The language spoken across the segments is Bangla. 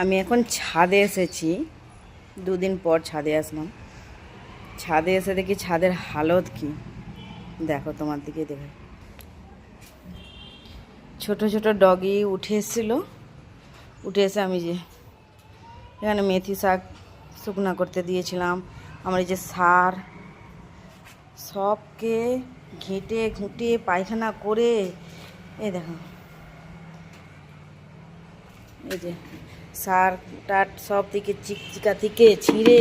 আমি এখন ছাদে এসেছি, দুদিন পর ছাদে আসলাম। ছাদে এসে দেখি ছাদের হালত কি, দেখো তোমার দিকে দেখো। ছোট ছোট ডগি উঠে এসেছিল, উঠে এসে আমি যে এখানে মেথি শাক শুকনা করতে দিয়েছিলাম, আমার এই যে সার সবকে ঘেঁটে ঘুঁটে পায়খানা করে, এই দেখো এই যে সার টাট সব দিকে চিকচিকা থেকে ছিঁড়ে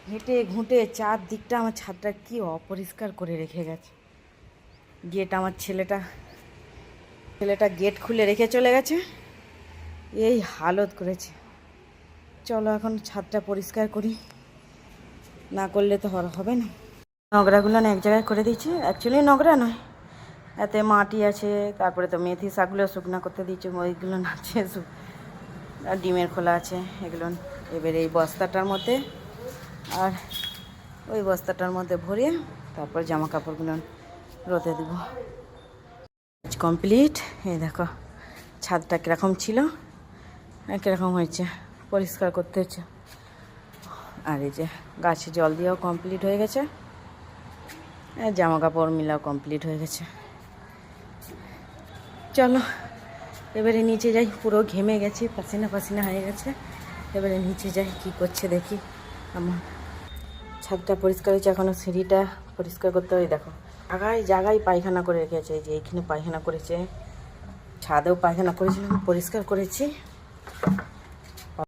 ঘেঁটে ঘুঁটে চারদিকটা আমার ছাদটা কি অপরিষ্কার করে রেখে গেছে। গেট আমার ছেলেটা গেট খুলে রেখে চলে গেছে, এই হালত করেছে। চলো এখন ছাদটা পরিষ্কার করি, না করলে তো হবে না। নোংরাগুলো না এক জায়গায় করে দিয়েছি, অ্যাকচুয়ালি নোংরা নয়, এতে মাটি আছে। তারপরে তো মেথি শাকগুলো শুকনো করতে দিয়েছি, ওইগুলো নাচছে আর ডিমের খোলা আছে এগুলো। এবারে এই বস্তাটার মধ্যে আর ওই বস্তাটার মধ্যে ভরিয়ে তারপর জামা কাপড়গুলো রোদে দেবো। কমপ্লিট। এই দেখো ছাদটা কীরকম ছিল কীরকম হয়েছে, পরিষ্কার করতে হচ্ছে। আর এই যে গাছে জল দিয়েও কমপ্লিট হয়ে গেছে, জামা কাপড় মিলাও কমপ্লিট হয়ে গেছে। চলো এবারে নিচে যাই, পুরো ঘেমে গেছি, পাসিনা হয়ে গেছে। এবারে নিচে যাই কি করছে দেখি। আমার ছাদটা পরিষ্কার হয়েছে, এখনও সিঁড়িটা পরিষ্কার করতে হয়। দেখো জায়গায় পায়খানা করে রেখেছে, এই যে এইখানে পায়খানা করেছে, ছাদেও পায়খানা করেছিলাম, পরিষ্কার করেছি।